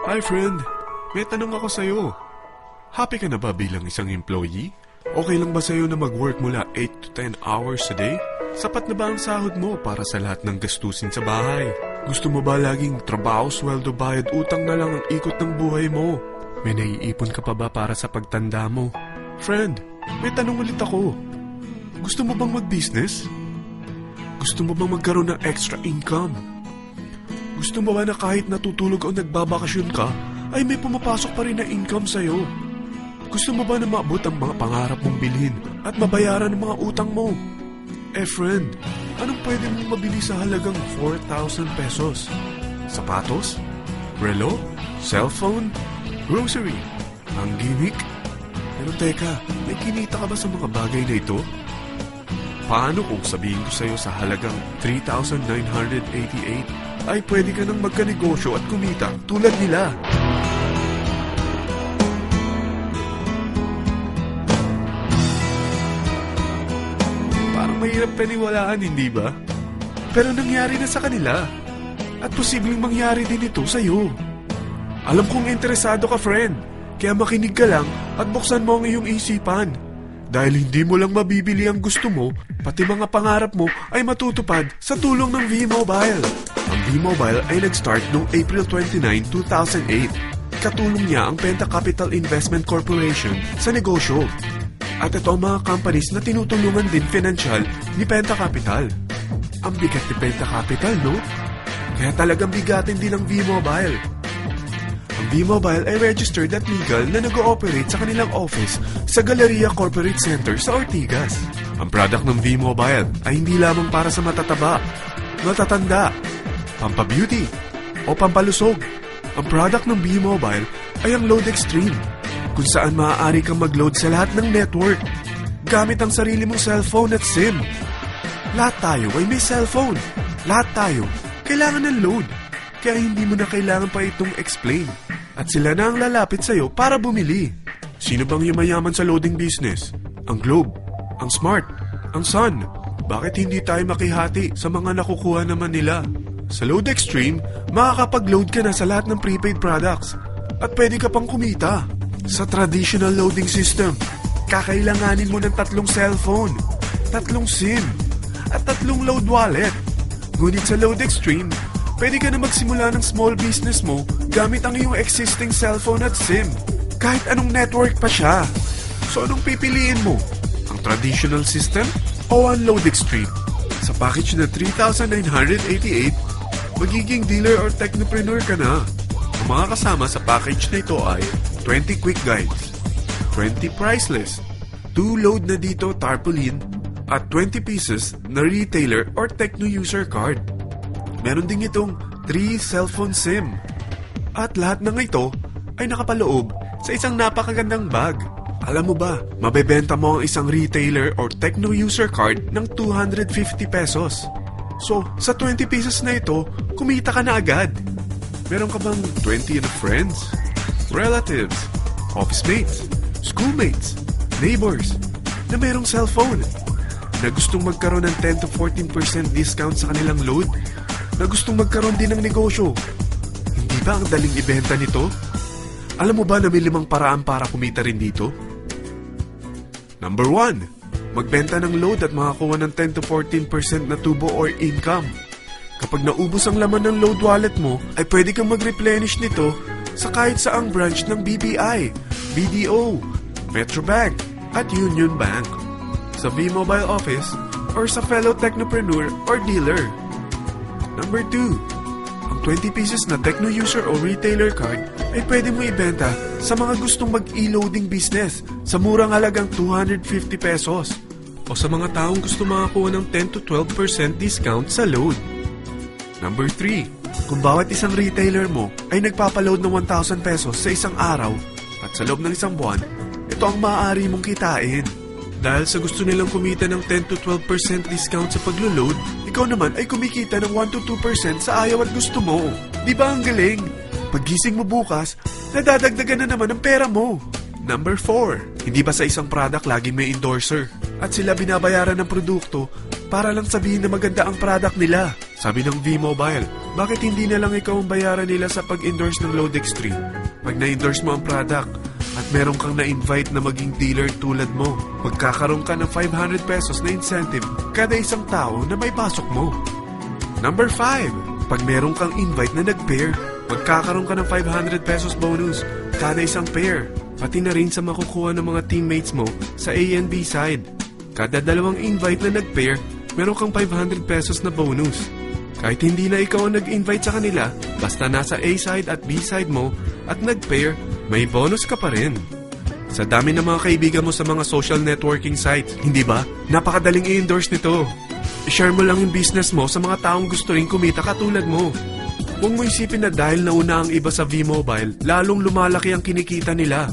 Hi friend, may tanong ako sa'yo. Happy ka na ba bilang isang employee? Okay lang ba sa'yo na mag-work mula 8 to 10 hours a day? Sapat na ba ang sahod mo para sa lahat ng gastusin sa bahay? Gusto mo ba laging trabaho, sweldo, bayad, utang na lang ang ikot ng buhay mo? May naiipon ka pa ba para sa pagtanda mo? Friend, may tanong ulit ako. Gusto mo bang mag-business? Gusto mo bang magkaroon ng extra income? Gusto mo ba na kahit natutulog o nagbabakasyon ka, ay may pumapasok pa rin na income sa'yo? Gusto mo ba na maabot ang mga pangarap mong bilhin at mabayaran ang mga utang mo? Friend, anong pwede mong mabili sa halagang 4,000 pesos? Sapatos? Relo? Cellphone? Grocery? Ang gimmick? Pero teka, may kinita ka ba sa mga bagay na ito? Paano kung sabihin ko sa'yo sa halagang 3,988 ay pwede ka nang magkanegosyo at kumita tulad nila? Parang mahirap paniwalaan, hindi ba? Pero nangyari na sa kanila. At posibleng mangyari din ito sa'yo. Alam kong interesado ka, friend. Kaya makinig ka lang at buksan mo ang iyong isipan. Dahil hindi mo lang mabibili ang gusto mo, pati mga pangarap mo ay matutupad sa tulong ng V-Mobile. Ang V-Mobile ay nag-start noong April 29, 2008. Katulong niya ang Penta Capital Investment Corporation sa negosyo. At ito ang mga companies na tinutulungan din financial ni Penta Capital. Ang bigat ni Penta Capital, no? Kaya talagang bigatin din ang V-Mobile. Ang V-Mobile ay registered at legal na nag-ooperate sa kanilang office sa Galleria Corporate Center sa Ortigas. Ang product ng V-Mobile ay hindi lamang para sa matataba, matatanda, pampabeauty, o pampalusog. Ang product ng V-Mobile ay ang Load Extreme, kung saan maaari kang mag-load sa lahat ng network gamit ang sarili mong cellphone at SIM. Lahat tayo ay may cellphone. Lahat tayo kailangan ng load. Kaya hindi mo na kailangan pa itong explain. At sila na ang lalapit sa'yo para bumili. Sino bang yumayaman sa loading business? Ang Globe, ang Smart, ang Sun. Bakit hindi tayo makihati sa mga nakukuha naman nila? Sa Load Extreme, makakapag-load ka na sa lahat ng prepaid products. At pwede ka pang kumita. Sa traditional loading system, kakailanganin mo ng 3 cellphone, 3 SIM, at 3 load wallet. Ngunit sa Load Extreme, pwede ka na magsimula ng small business mo gamit ang iyong existing cellphone at SIM. Kahit anong network pa siya. So anong pipiliin mo? Ang traditional system o ang Load Extreme? Sa package na 3,988, magiging dealer or technopreneur ka na. Ang mga kasama sa package na ito ay 20 quick guides, 20 price list, 2 load na dito tarpaulin, at 20 pieces na retailer or techno user card. Meron din itong 3 cellphone SIM. At lahat ng ito ay nakapaloob sa isang napakagandang bag. Alam mo ba, mabebenta mo ang isang retailer or techno user card ng 250 pesos. So, sa 20 pieces na ito, kumita ka na agad. Meron ka bang 20 na friends, relatives, office mates, schoolmates, neighbors na merong cellphone? Na gustong magkaroon ng 10 to 14% discount sa kanilang load? Na gustong magkaroon din ng negosyo? Hindi ba ang daling ibenta nito? Alam mo ba na may 5 paraan para kumita rin dito? Number 1, magbenta ng load at makakuha ng 10 to 14% na tubo or income. Kapag naubos ang laman ng load wallet mo, ay pwede kang mag-replenish nito sa kahit saang branch ng BPI, BDO, Metrobank, at Union Bank, sa V-Mobile office, or sa fellow technopreneur or dealer. Number 2, ang 20 pieces na techno user o retailer card ay pwede mo ibenta sa mga gustong mag-e-loading business sa murang halagang 250 pesos o sa mga taong gusto makakuha ng 10 to 12% discount sa load. Number 3, kung bawat isang retailer mo ay nagpapaload ng 1,000 pesos sa isang araw at sa loob ng isang buwan, ito ang maaari mong kitain. Dahil sa gusto nilang kumita ng 10 to 12% discount sa paglo-load, ikaw naman ay kumikita ng 1 to 2% sa ayaw at gusto mo. Di ba ang galing? Paggising mo bukas, nadadagdagan na naman ang pera mo. Number 4, hindi ba sa isang product laging may endorser? At sila binabayaran ng produkto para lang sabihin na maganda ang product nila. Sabi ng V-Mobile, bakit hindi na lang ikaw ang bayaran nila sa pag-endorse ng Lodextreme? Pag na-endorse mo ang product at meron kang na-invite na maging dealer tulad mo, magkakaroon ka ng 500 pesos na incentive kada isang tao na may pasok mo. Number 5, pag meron kang invite na nag-pair, magkakaroon ka ng 500 pesos bonus kada isang pair, pati na rin sa makukuha ng mga teammates mo sa A and B side. Kada dalawang invite na nag-pair, meron kang 500 pesos na bonus. Kahit hindi na ikaw ang nag-invite sa kanila, basta nasa A side at B side mo at nag-pair, may bonus ka pa rin. Sa dami ng mga kaibigan mo sa mga social networking sites, hindi ba? Napakadaling i-endorse nito. I-share mo lang yung business mo sa mga taong gusto rin kumita katulad mo. Huwag mo isipin na dahil nauna ang iba sa V-Mobile, lalong lumalaki ang kinikita nila.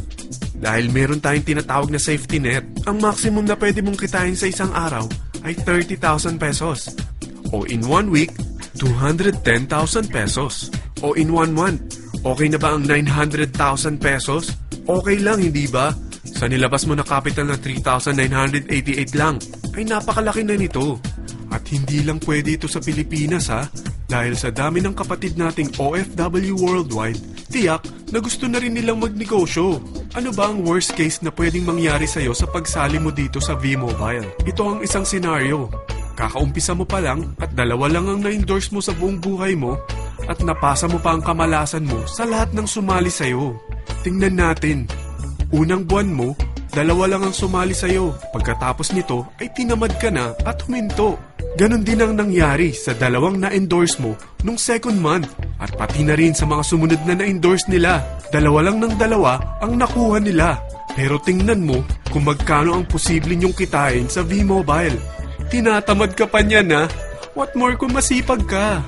Dahil meron tayong tinatawag na safety net, ang maximum na pwede mong kitain sa isang araw ay 30,000 pesos. O in 1 week, 210,000 pesos. O in 1 month, okay na ba ang 900,000 pesos? Okay lang, hindi ba? Sa nilabas mo na capital na 3,988 lang, ay napakalaki na nito. At hindi lang pwede ito sa Pilipinas ha, dahil sa dami ng kapatid nating OFW worldwide, tiyak na gusto na rin nilang magnegosyo. Ano ba ang worst case na pwedeng mangyari sa'yo sa pagsali mo dito sa V-Mobile? Ito ang isang senaryo. Kakaumpisa mo pa lang at 2 lang ang na-endorse mo sa buong buhay mo at napasa mo pa ang kamalasan mo sa lahat ng sumali sa'yo. Tingnan natin. Unang buwan mo, 2 lang ang sumali sa'yo. Pagkatapos nito ay tinamad ka na at huminto. Ganon din ang nangyari sa 2 na-endorse mo nung second month at pati na rin sa mga sumunod na na-endorse nila. 2 lang ng 2 ang nakuha nila. Pero tingnan mo kung magkano ang posible niyong kitain sa V-Mobile. Tinatamad ka pa niyan ha? What more kung masipag ka?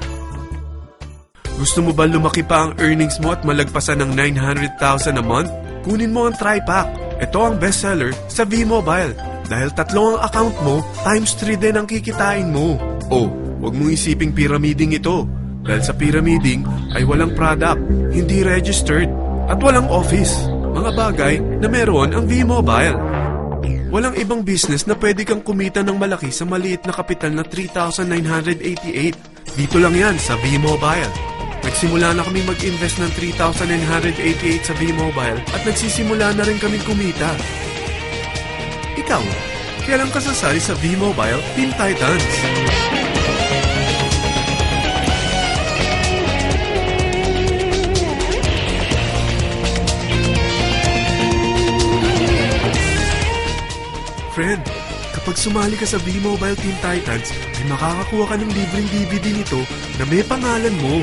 Gusto mo ba lumaki pa ang earnings mo at malagpasan ng 900,000 a month? Kunin mo ang TriPack. Ito ang bestseller sa V-Mobile. Dahil 3 ang account mo, times 3 din ang kikitain mo. Oh, huwag mong isiping pyramiding ito. Dahil sa pyramiding ay walang product, hindi registered, at walang office. Mga bagay na meron ang V-Mobile. Walang ibang business na pwede kang kumita ng malaki sa maliit na kapital na 3,988. Dito lang yan sa V-Mobile. Nagsimula na kami mag-invest ng 3,988 sa V-Mobile at nagsisimula na rin kami kumita. Ikaw, kailan ka sasali sa V-Mobile Teen Titans? Friend, kapag sumali ka sa V-Mobile Teen Titans, ay makakakuha ka ng libreng DVD nito na may pangalan mo.